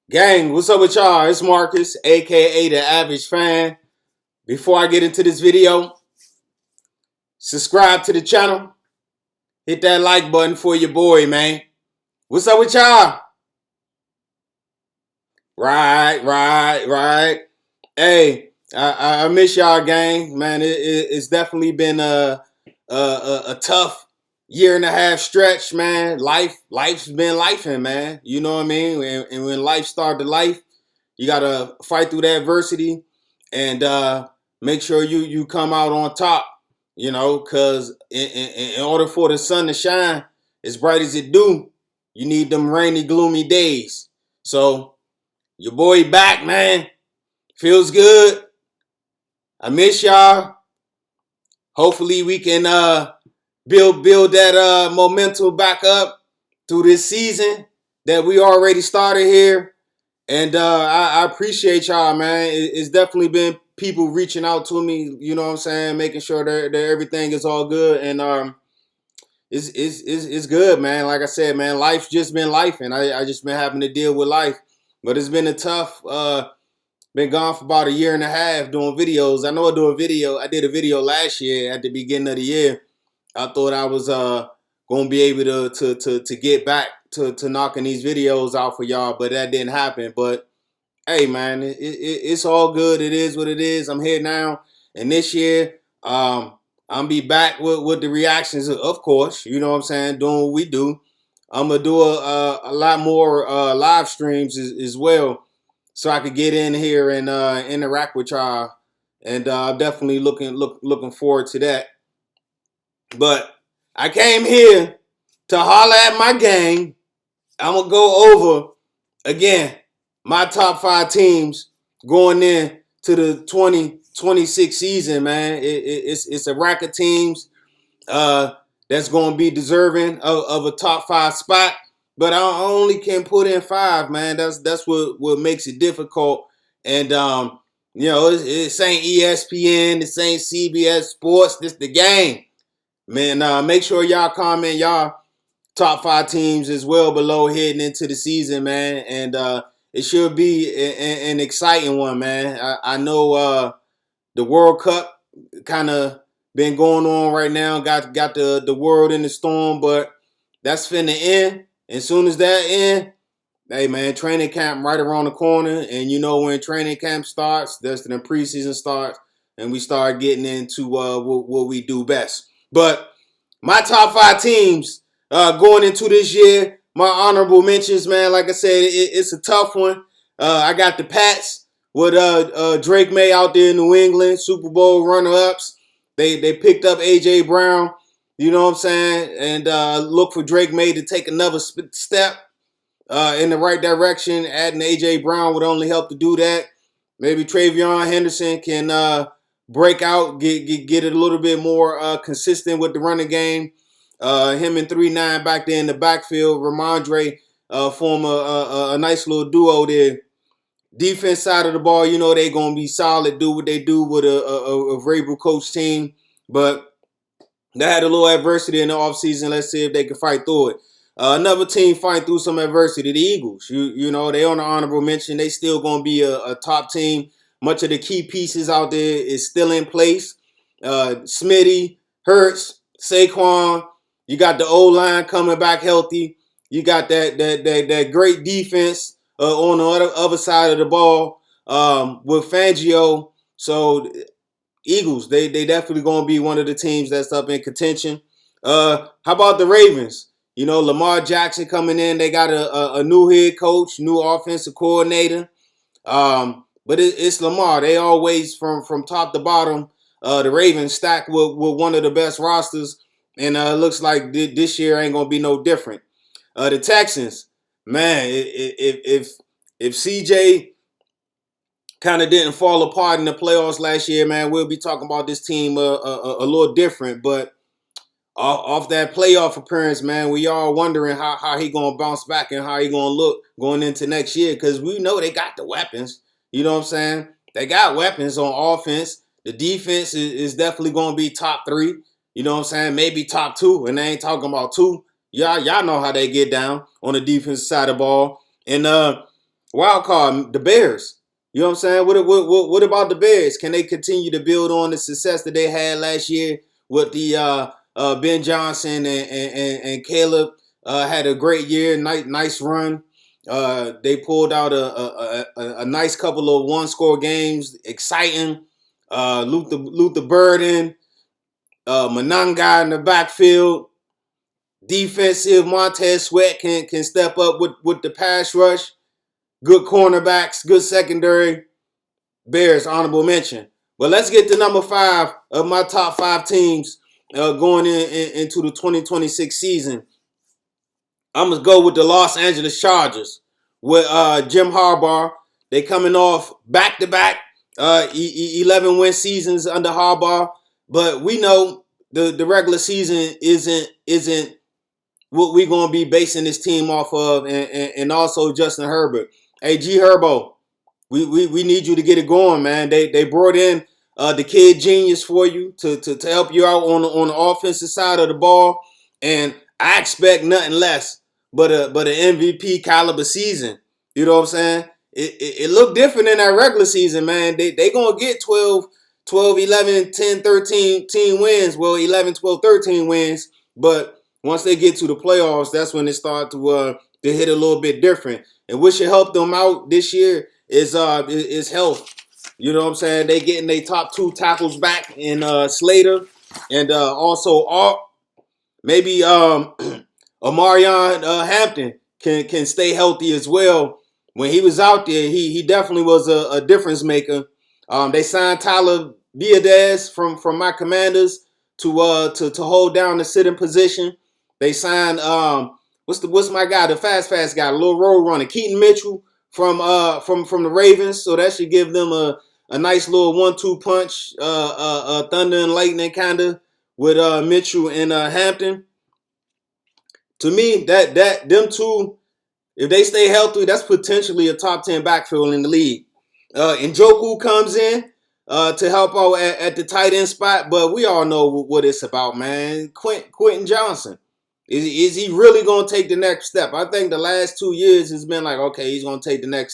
Gang, what's up with y'all? It's Marcus, aka the Average Fan. Before I get into this video, subscribe to the channel. Hit that like button for your boy, man. What's up with y'all? Right. Hey, I miss y'all, gang. Man, it's definitely been a tough year and a half stretch, man. Life's been lifing, man. You know what I mean? And when life started to life, you gotta fight through that adversity and make sure you come out on top. You know, because in order for the sun to shine as bright as it do, you need them rainy, gloomy days. So your boy back, man. Feels good. I miss y'all. Hopefully we can build that momentum back up through this season that we already started here. And I appreciate y'all, man. It's definitely been people reaching out to me, you know what I'm saying, making sure that everything is all good. And it's good, man. Like I said, man, life's just been life, and I just been having to deal with life. But it's been a tough been gone for about a year and a half doing videos. I know I did a video last year at the beginning of the year. I thought I was gonna be able to get back to knocking these videos out for y'all, but that didn't happen. But hey, man, it's all good. It is what it is. I'm here now, and this year, I'm be back with the reactions, of course. You know what I'm saying? Doing what we do. I'm gonna do a lot more live streams as well, so I could get in here and interact with y'all. And I'm definitely looking forward to that. But I came here to holler at my gang. I'm gonna go over again my top five teams going in to the 2026 season, man. It's a rack of teams uh, that's going to be deserving of a top five spot. But I only can put in five, man. That's what makes it difficult. And you know, it ain't ESPN, this ain't CBS Sports, this the game, man. Make sure y'all comment y'all top five teams as well below heading into the season, man. And it should be an exciting one, man. I know the World Cup kind of been going on right now. Got the world in the storm, but that's finna end. As soon as that end, hey man, training camp right around the corner. And you know when training camp starts, that's when the preseason starts, and we start getting into what we do best. But my top five teams going into this year, my honorable mentions, man. Like I said, it's a tough one. I got the Pats with Drake May out there in New England, Super Bowl runner-ups. They picked up A.J. Brown, you know what I'm saying, and look for Drake May to take another step in the right direction. Adding A.J. Brown would only help to do that. Maybe Travion Henderson can break out, get it a little bit more consistent with the running game. Him and 3-9 back there in the backfield. Ramondre form a nice little duo there. Defense side of the ball, you know they gonna be solid, do what they do with a Vrabel coach team. But they had a little adversity in the offseason. Let's see if they can fight through it. Another team fighting through some adversity, the Eagles. You know, they on the honorable mention. They still gonna be a top team. Much of the key pieces out there is still in place. Smitty, Hurts, Saquon. You got the O-line coming back healthy. You got that great defense on the other side of the ball with Fangio. So Eagles, they definitely going to be one of the teams that's up in contention. How about the Ravens? You know, Lamar Jackson coming in. They got a new head coach, new offensive coordinator. But it's Lamar. They always, from top to bottom, the Ravens stacked with one of the best rosters. And it looks like this year ain't going to be no different. The Texans, man, if CJ kind of didn't fall apart in the playoffs last year, man, we'll be talking about this team a little different. But off that playoff appearance, man, we all wondering how he going to bounce back and how he going to look going into next year, because we know they got the weapons. You know what I'm saying? They got weapons on offense. The defense is definitely going to be top three. You know what I'm saying? Maybe top two, and they ain't talking about two. Y'all know how they get down on the defensive side of the ball. And Wild card, the Bears. You know what I'm saying? What about the Bears? Can they continue to build on the success that they had last year with the Ben Johnson and Caleb had a great year, nice run. They pulled out a nice couple of one-score games, exciting. Luther Burden, Mananga in the backfield, defensive. Montez Sweat can step up with the pass rush. Good cornerbacks, good secondary. Bears, honorable mention. But let's get to number 5 of my top 5 teams going into the 2026 season. I'm going to go with the Los Angeles Chargers with Jim Harbaugh. They coming off back-to-back 11-win seasons under Harbaugh. But we know the regular season isn't what we're going to be basing this team off of, and also Justin Herbert. Hey, G Herbo, we need you to get it going, man. They brought in the kid genius for you to help you out on the offensive side of the ball, and I expect nothing less but an MVP caliber season. You know what I'm saying? It looked different in that regular season, man. They going to get 12, 11, 10, 13 team wins. Well, 11, 12, 13 wins. But once they get to the playoffs, that's when it start to hit a little bit different. And what should help them out this year is health. You know what I'm saying? They getting their top 2 tackles back in Slater and also maybe Amarion Hampton can stay healthy as well. When he was out there, he definitely was a difference maker. They signed Tyler Biadasz from my Commanders to hold down the sitting position. They signed what's my guy, the fast guy, the little road runner, Keaton Mitchell from the Ravens. So that should give them a nice little 1-2 punch, thunder and lightning kind of with Mitchell and Hampton. To me, that them two, if they stay healthy, that's potentially a top 10 backfield in the league. Njoku comes in to help out at the tight end spot, but we all know what it's about, man. Quentin Johnson. Is he really going to take the next step? I think the last 2 years has been like, okay, he's going to take the next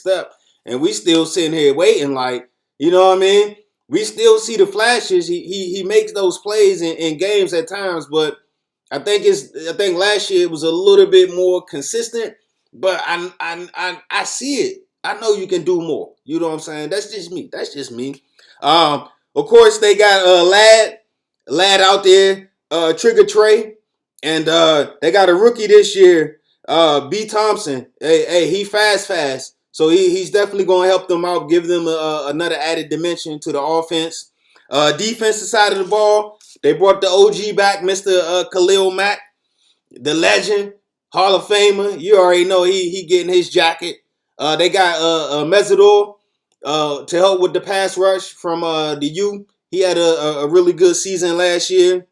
step. And we still sitting here waiting like, you know what I mean? We still see the flashes. He makes those plays in games at times, but I think last year it was a little bit more consistent, but I see it. I know you can do more. You know what I'm saying? That's just me. Of course they got Lad out there, Trigger Trey, and they got a rookie this year, B Thompson. Hey, he fast. So he's definitely going to help them out, give them another added dimension to the offense. Defensive side of the ball, they brought the OG back, Mr. Khalil Mack, the legend, Hall of Famer. You already know he getting his jacket. They got Mesidor to help with the pass rush from the U. He had a really good season last year.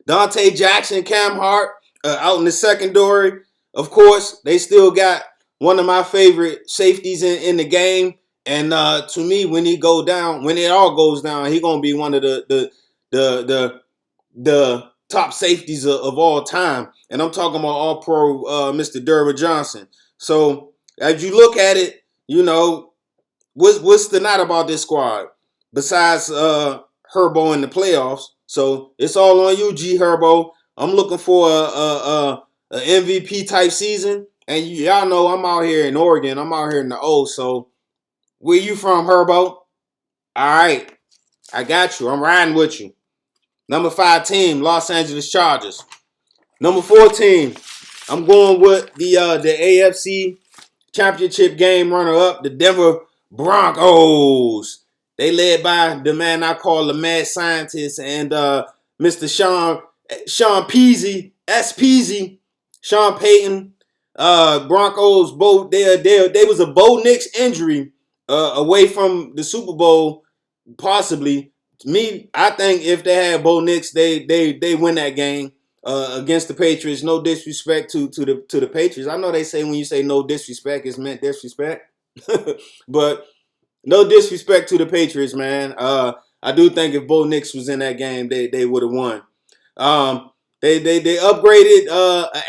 Dante Jackson, Cam Hart out in the secondary. Of course, they still got one of my favorite safeties in the game. And to me, when it all goes down, he gonna be one of the top safeties of all time. And I'm talking about All-Pro Mr. Derwin Johnson. So as you look at it, you know, what's the not about this squad besides Herbo in the playoffs? So it's all on you, G Herbo. I'm looking for a MVP type season, and y'all know I'm out here in Oregon. I'm out here in the O. So where you from, Herbo? All right, I got you. I'm riding with you. Number 5 team, Los Angeles Chargers. Number 4 team, I'm going with the AFC Championship game runner-up, the Denver Broncos. They led by the man I call the mad scientist and Mr. Sean Peasy, S. Peasy, Sean Payton. Broncos both they was a Bo Nix injury away from the Super Bowl, possibly. Me, I think if they had Bo Nix, they win that game against the Patriots. No disrespect to the Patriots. I know they say when you say no disrespect, it's meant disrespect, but no disrespect to the Patriots, man. I do think if Bo Nix was in that game, they would have won. They upgraded,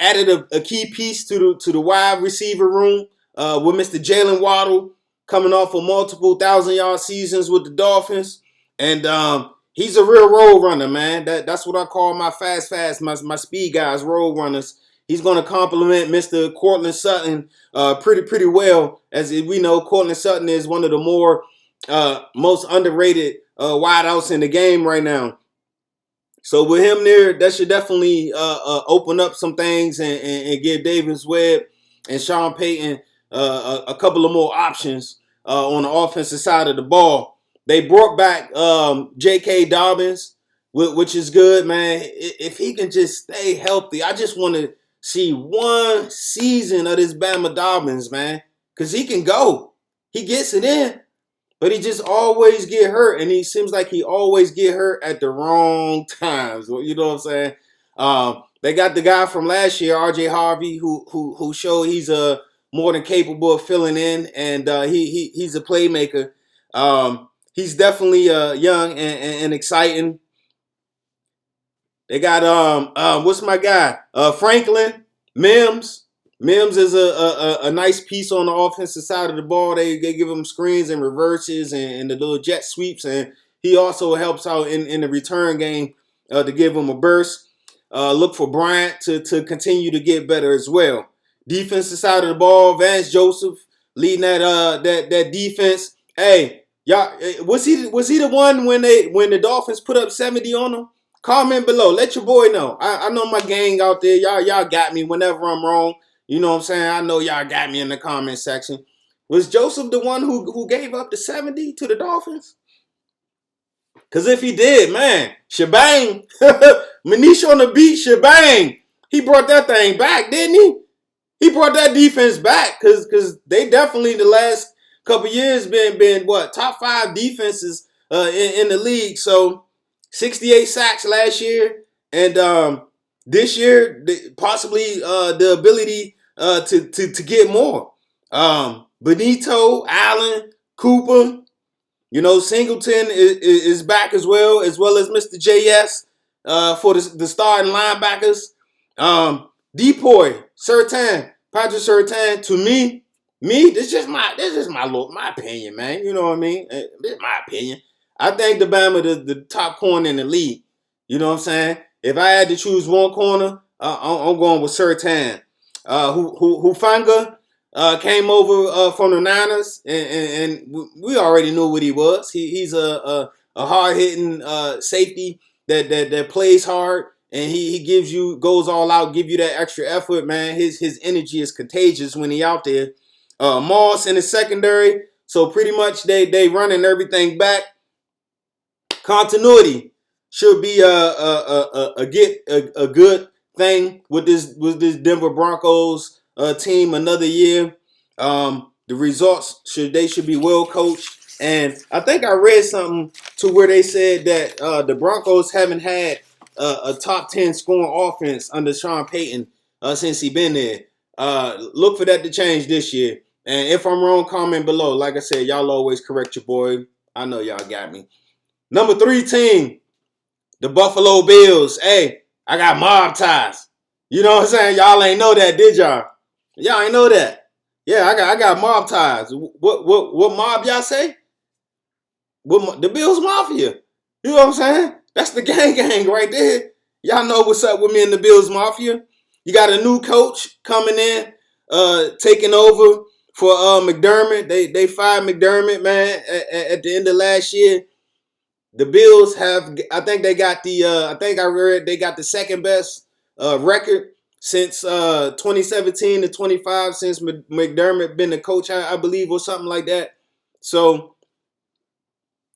added a key piece to the wide receiver room with Mr. Jalen Waddle coming off of multiple 1,000-yard seasons with the Dolphins, and he's a real road runner, man. That's what I call my my speed guys, road runners. He's going to complement Mr. Courtland Sutton pretty well. As we know, Courtland Sutton is one of the most underrated wideouts in the game right now. So with him there, that should definitely open up some things and give Davis Webb and Sean Payton a couple of more options on the offensive side of the ball. They brought back J.K. Dobbins, which is good, man. If he can just stay healthy, I just want to see one season of this Bama Dobbins, man, because he can go. He gets it in. But he just always get hurt, and he seems like he always get hurt at the wrong times. You know what I'm saying? They got the guy from last year, R.J. Harvey, who showed he's more than capable of filling in, and he's a playmaker. He's definitely young and exciting. They got what's my guy? Franklin Mims. Mims is a nice piece on the offensive side of the ball. They give him screens and reverses and the little jet sweeps, and he also helps out in the return game to give him a burst. Look for Bryant to continue to get better as well. Defensive side of the ball, Vance Joseph leading that defense. Hey, y'all, was he the one when the Dolphins put up 70 on him? Comment below. Let your boy know. I know my gang out there. Y'all got me whenever I'm wrong. You know what I'm saying? I know y'all got me in the comment section. Was Joseph the one who gave up the 70 to the Dolphins? Because if he did, man, shebang. Manish on the beat, shebang. He brought that thing back, didn't he? He brought that defense back because they definitely the last couple years been what, top 5 defenses in the league. So 68 sacks last year, and this year possibly the ability to get more. Benito, Allen, Cooper, you know, Singleton is back as well as Mr. JS for the starting linebackers. Depoy, Surtain, Patrick Surtain. To me, this is my opinion, man. You know what I mean? This is my opinion. I think the Bama the top corner in the league. You know what I'm saying? If I had to choose one corner, I'm going with Surtain. Hufanga came over from the Niners, and we already knew what he was. He's a hard-hitting safety that plays hard, and he goes all out, give you that extra effort, man. His energy is contagious when he out there. Moss in the secondary, so pretty much they running everything back. Continuity should be a good thing with this Denver Broncos team another year. The results should be well coached, and I think I read something to where they said that the Broncos haven't had a top 10 scoring offense under Sean Payton since he been there. Look for that to change this year. And if I'm wrong, comment below. Like I said, y'all always correct your boy. I know y'all got me. Number 3 team, the Buffalo Bills. Hey, I got mob ties. You know what I'm saying? Y'all ain't know that, did y'all? Y'all ain't know that. Yeah, I got mob ties. What mob y'all say? The Bills Mafia. You know what I'm saying? That's the gang right there. Y'all know what's up with me and the Bills Mafia. You got a new coach coming in, taking over for McDermott. They fired McDermott, man, at the end of last year. The Bills have, I think they got I think I read they got the second best record since 2017 to 25, since McDermott been the coach, I believe, or something like that. So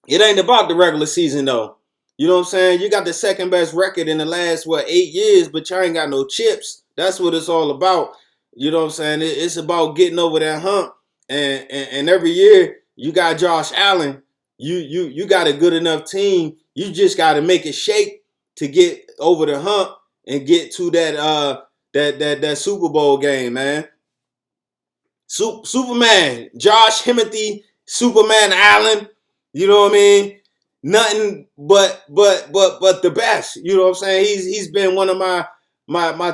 it ain't about the regular season, though. You know what I'm saying? You got the second best record in the last, 8 years, but y'all ain't got no chips. That's what it's all about. You know what I'm saying? It's about getting over that hump. And every year, you got Josh Allen. You got a good enough team. You just got to make it shake to get over the hump and get to that Super Bowl game, man. Superman, Josh Himothy, Superman Allen. You know what I mean? nothing but the best. You know what I'm saying? He's been one of my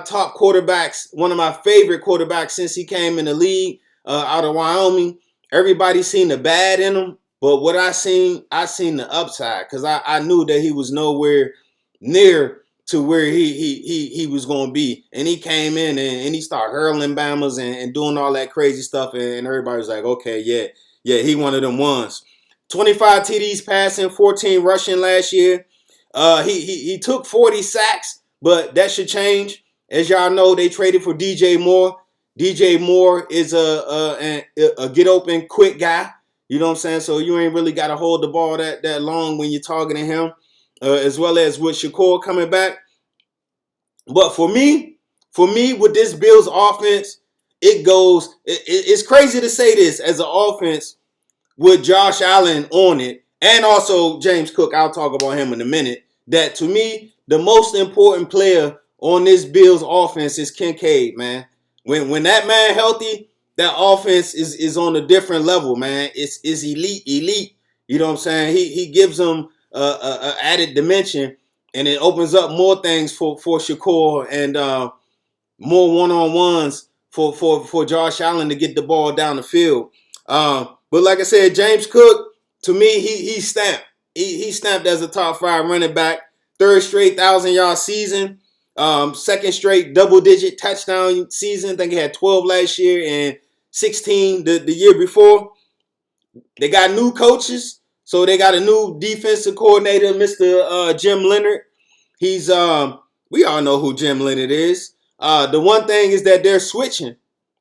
top quarterbacks, one of my favorite quarterbacks since he came in the league out of Wyoming. Everybody seen the bad in him, but what I seen the upside because I knew that he was nowhere near to where he was going to be, and he came in and he started hurling bammers and doing all that crazy stuff, and everybody was like, okay, yeah, he one of them ones. 25 TDs passing, 14 rushing last year. He took 40 sacks, but that should change. As y'all know, they traded for DJ Moore. DJ Moore is a get open quick guy. You know what I'm saying? So you ain't really got to hold the ball that long when you're targeting him, as well as with Shakur coming back. But for me, with this Bills offense, it goes. It's crazy to say this as an offense with Josh Allen on it, and also James Cook. I'll talk about him in a minute. That to me, the most important player on this Bills offense is Kincaid, man. When that man healthy, that offense is on a different level, man. It's elite. You know what I'm saying? He gives them a added dimension, and it opens up more things for Shakur and more one-on-ones for Josh Allen to get the ball down the field. But like I said, James Cook, to me, he stamped. He stamped as a top 5 running back. Third straight 1,000-yard season. Second straight double-digit touchdown season. I think he had 12 last year and 16 the year before. They got new coaches. So they got a new defensive coordinator, Mr. Jim Leonard. He's we all know who Jim Leonard is. The one thing is that they're switching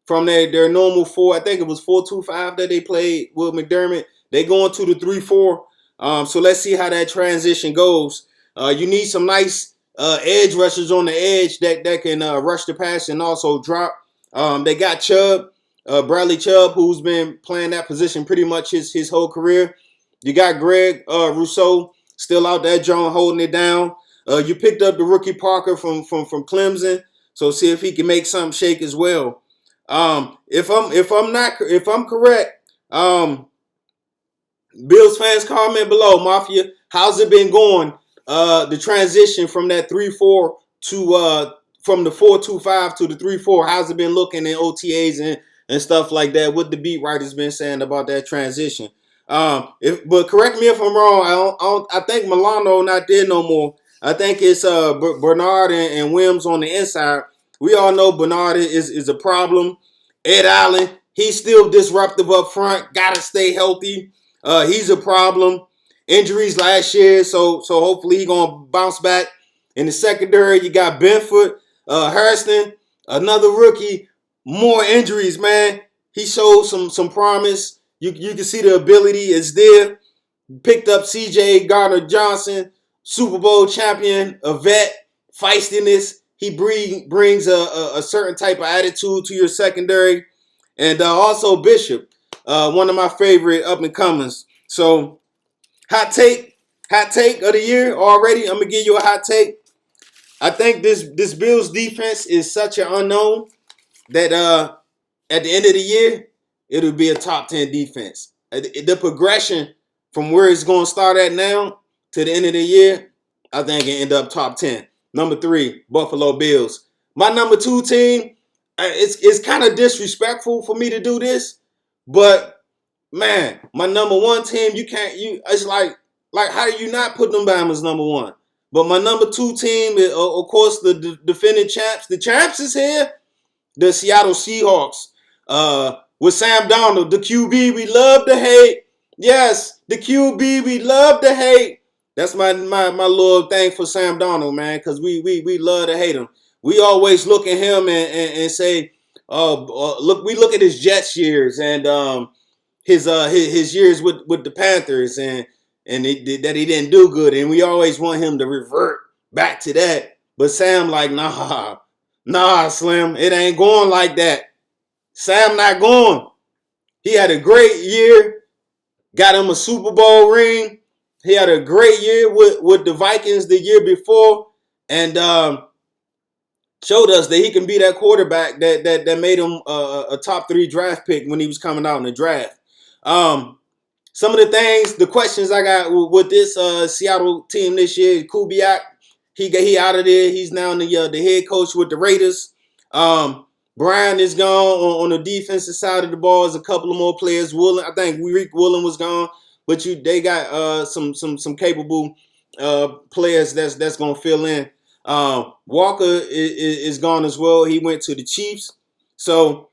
from their normal 4. I think it was 4-2-5 that they played with McDermott. They going to the 3-4. So let's see how that transition goes. You need some nice edge rushers on the edge that can rush the pass and also drop. They got Chubb, Bradley Chubb, who's been playing that position pretty much his whole career. You got Greg Rousseau still out there, John, holding it down. You picked up the rookie Parker from Clemson, so see if he can make something shake as well. If I'm correct, Bills fans, comment below, Mafia. How's it been going? The transition from that 3-4 to from the 4-2-5 to the 3-4. How's it been looking in OTAs and stuff like that? What the beat writers been saying about that transition? But correct me if I'm wrong. I think Milano not there no more. I think it's Bernard and Williams on the inside. We all know Bernard is a problem. Ed Allen, he's still disruptive up front. Got to stay healthy. He's a problem. Injuries last year, so hopefully he's going to bounce back. In the secondary, you got Benford, Harrison, another rookie. More injuries, man. He showed some promise. You can see the ability is there. Picked up C.J. Gardner-Johnson, Super Bowl champion, a vet, feistiness. He brings a certain type of attitude to your secondary. And also Bishop, one of my favorite up-and-comers. So, hot take of the year already. I'm going to give you a hot take. I think this Bills defense is such an unknown that at the end of the year, it'll be a top 10 defense. The progression from where it's going to start at now to the end of the year, I think it end up top 10. Number 3, Buffalo Bills. My number 2 team, it's kind of disrespectful for me to do this, but man, my number 1 team, it's like how do you not put them Bama's number 1? But my number 2 team, of course, the defending champs. The champs is here. The Seattle Seahawks. With Sam Darnold, the QB we love to hate. Yes, the QB we love to hate. That's my little thing for Sam Darnold, man, because we love to hate him. We always look at him and say, we look at his Jets years and his years with the Panthers and that he didn't do good, and we always want him to revert back to that. But Sam like, nah, Slim, it ain't going like that. Sam not going. He had a great year, got him a Super Bowl ring. He had a great year with the Vikings the year before, and showed us that he can be that quarterback that made him a top 3 draft pick when he was coming out in the draft. some of the things, the questions I got with this Seattle team this year, Kubiak, he out of there. He's now the head coach with the Raiders. Brian is gone on the defensive side of the ball. There's a couple of more players. Woolen, I think Rick Woolen was gone, but they got some capable players that's gonna fill in. Walker is gone as well. He went to the Chiefs, so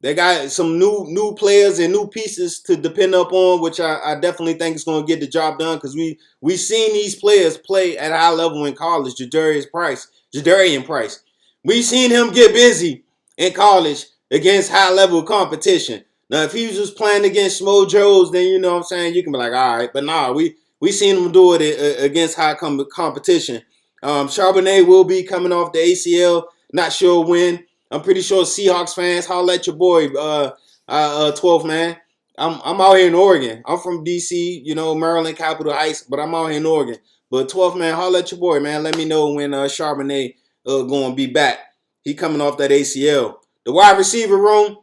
they got some new players and new pieces to depend upon, which I definitely think is going to get the job done because we seen these players play at a high level in college. Jadarian Price. We seen him get busy in college against high level competition. Now, if he was just playing against Smo Joes, then you know what I'm saying, you can be like, all right, but nah, we seen him do it against high competition. Charbonnet will be coming off the ACL. Not sure when. I'm pretty sure Seahawks fans, holla at your boy, 12th man. I'm out here in Oregon. I'm from DC, Maryland, Capitol Heights, but I'm out here in Oregon. But 12th man, holla at your boy, man. Let me know when Charbonnet going to be back. He coming off that ACL. The wide receiver room,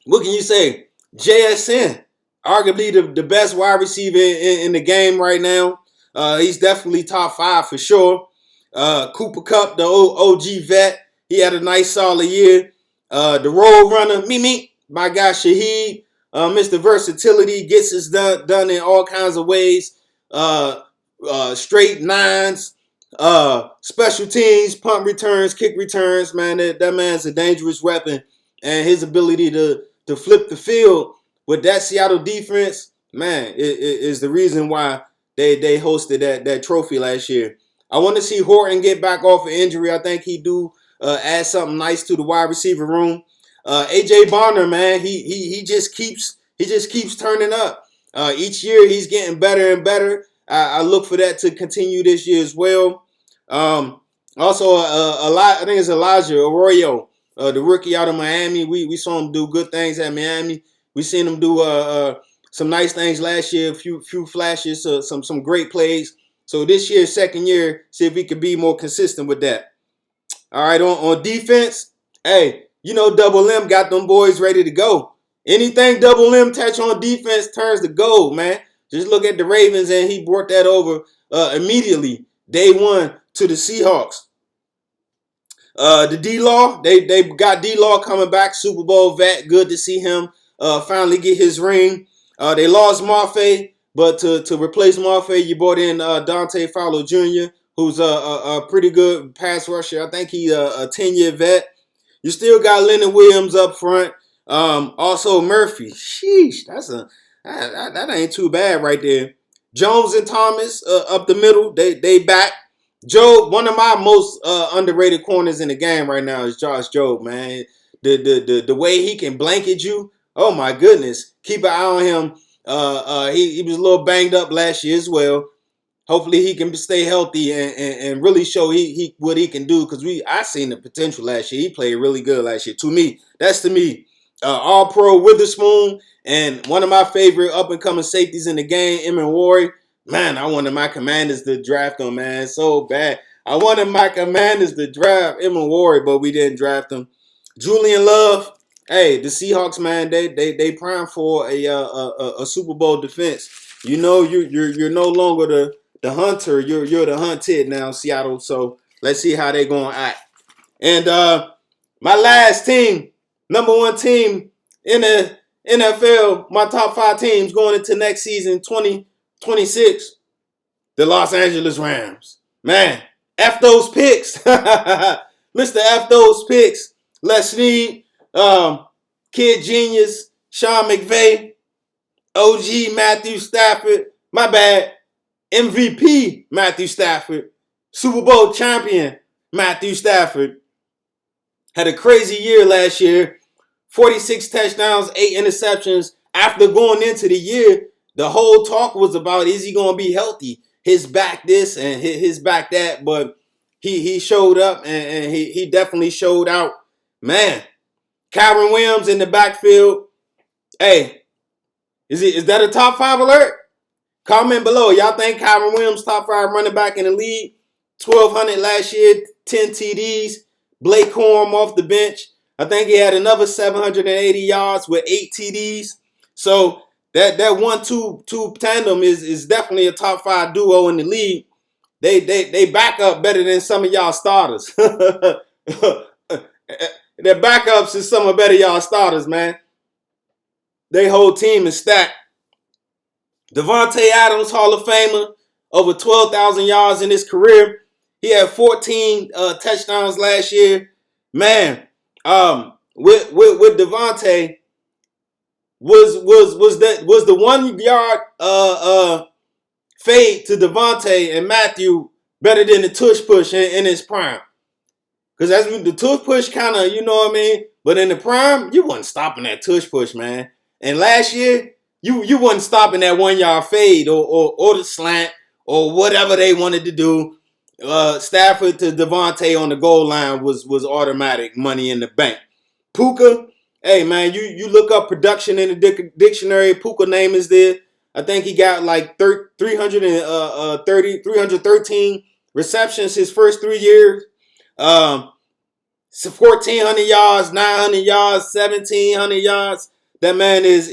what can you say? JSN, arguably the best wide receiver in the game right now. He's definitely top 5 for sure. Cooper Kupp, the OG vet. He had a nice solid year. The road runner, my guy Shaheed, Mr. Versatility, gets us done in all kinds of ways. Straight nines, special teams, punt returns, kick returns. Man, that man's a dangerous weapon. And his ability to flip the field with that Seattle defense, man, is the reason why they hosted that trophy last year. I want to see Horton get back off of injury. I think he do add something nice to the wide receiver room. AJ Barner, man, he just keeps turning up. Each year he's getting better and better. I look for that to continue this year as well. Also, I think it's Elijah Arroyo, the rookie out of Miami. We saw him do good things at Miami. We seen him do some nice things last year, a few flashes, some great plays. So this year, second year, see if we can be more consistent with that. All right, on defense, hey, Double M got them boys ready to go. Anything Double M touch on defense turns to gold, man. Just look at the Ravens, and he brought that over immediately, day one, to the Seahawks. The D-Law, they got D-Law coming back, Super Bowl vet. Good to see him finally get his ring. They lost Mafe, but to replace Mafe, you brought in Dante Fowler Jr., who's a pretty good pass rusher. I think he's a 10-year vet. You still got Leonard Williams up front. Also Murphy. Sheesh, that ain't too bad right there. Jones and Thomas up the middle. They back. Job, one of my most underrated corners in the game right now is Josh Jobe, man. The way he can blanket you. Oh my goodness. Keep an eye on him. He was a little banged up last year as well. Hopefully he can stay healthy and really show what he can do, because I seen the potential last year. He played really good last year. To me, All-Pro Witherspoon, and one of my favorite up-and-coming safeties in the game, Emin Wari. Man, I wanted my Commanders to draft him, man, so bad. I wanted my Commanders to draft Emin Wari, but we didn't draft him. Julian Love, hey, the Seahawks, man, they prime for a Super Bowl defense. You're no longer the hunter, you're the hunted now, Seattle. So let's see how they're going to act. And my last team, number 1 team in the NFL, my top 5 teams going into next season, 2026, the Los Angeles Rams. Man, F those picks. Mr. F those picks. Les Snead, Kid Genius, Sean McVay, OG Matthew Stafford. My bad. MVP Matthew Stafford, Super Bowl champion Matthew Stafford, had a crazy year last year, 46 touchdowns, 8 interceptions. After going into the year, the whole talk was about, is he going to be healthy? His back this and his back that, but he showed up and he definitely showed out. Man, Kyren Williams in the backfield. Hey, is that a top 5 alert? Comment below. Y'all think Kyren Williams top 5 running back in the league? 1,200 last year, 10 TDs. Blake Corum off the bench. I think he had another 780 yards with 8 TDs. So that 1-2 tandem is definitely a top 5 duo in the league. They back up better than some of y'all starters. Their backups is some of better y'all starters, man. They whole team is stacked. Davante Adams, Hall of Famer, over 12,000 yards in his career. He had 14 touchdowns last year. Man, with Davante, was the 1 yard fade to Davante and Matthew better than the tush push in his prime? Because as the tush push kind of, you know what I mean? But in the prime, you wasn't stopping that tush push, man. And last year, you wasn't stopping that 1 yard fade or the slant or whatever they wanted to do. Stafford to Davante on the goal line was automatic money in the bank. Puka, hey man, you look up production in the dictionary. Puka name is there. I think he got like 313 receptions his first 3 years. 1,400 yards, 900 yards, 1,700 yards. That man is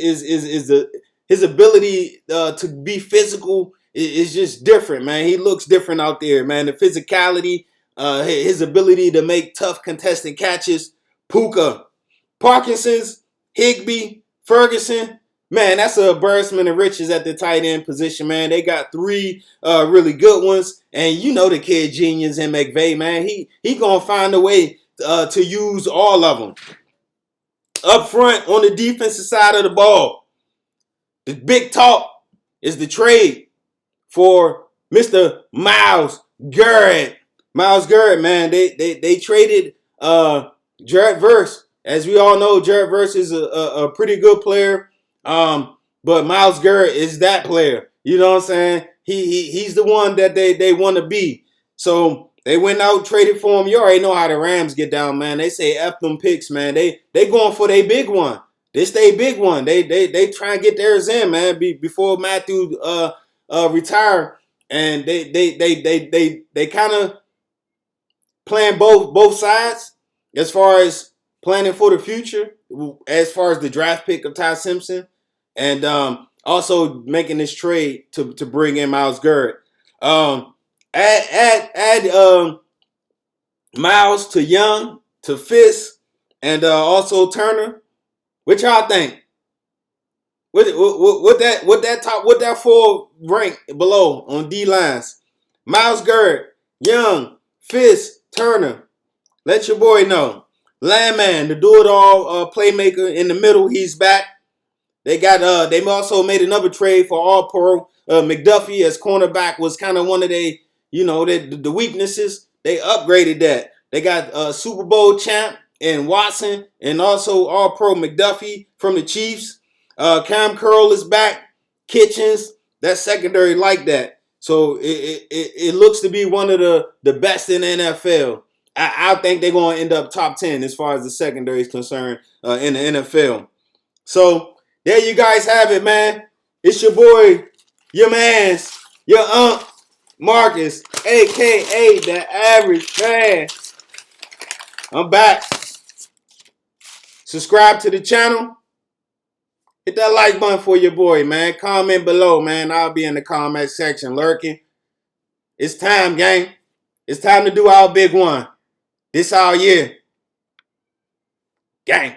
his ability to be physical is just different, man. He looks different out there, man. The physicality, his ability to make tough contested catches. Puka, Parkinson's, Higbee, Ferguson. Man, that's a embarrassment of riches at the tight end position, man. They got 3 really good ones. And you know the kid genius in McVay, man. He going to find a way to use all of them. Up front on the defensive side of the ball, the big talk is the trade for Mr. Myles Garrett. Myles Garrett, man, they traded Jared Verse. As we all know, Jared Verse is a pretty good player. But Myles Garrett is that player. You know what I'm saying? He's the one that they want to be. So they went out, traded for him. You already know how the Rams get down, man. They say F them picks, man. They going for their big one. This they big one. They try and get theirs in, man, before Matthew retire. And they kind of playing both sides as far as planning for the future, as far as the draft pick of Ty Simpson, and also making this trade to bring in Myles Garrett. Add Myles to Young to Fisk and also Turner. What y'all think? What that 4 rank below on D lines? Myles Garrett, Young, Fisk, Turner. Let your boy know. Landman, the do-it-all playmaker in the middle, he's back. They got they also made another trade for All-Pro McDuffie as cornerback was kind of one of the weaknesses. They upgraded that. They got Super Bowl champ and Watson and also All-Pro McDuffie from the Chiefs. Cam Curl is back. Kitchens, that secondary like that. So it looks to be one of the best in the NFL. I think they're going to end up top 10 as far as the secondary is concerned in the NFL. So there you guys have it, man. It's your boy, your mans, your Unc Marcus, a.k.a. The Average Fan. I'm back. Subscribe to the channel. Hit that like button for your boy, man. Comment below, man. I'll be in the comment section lurking. It's time, gang. It's time to do our big one. This our year. Gang.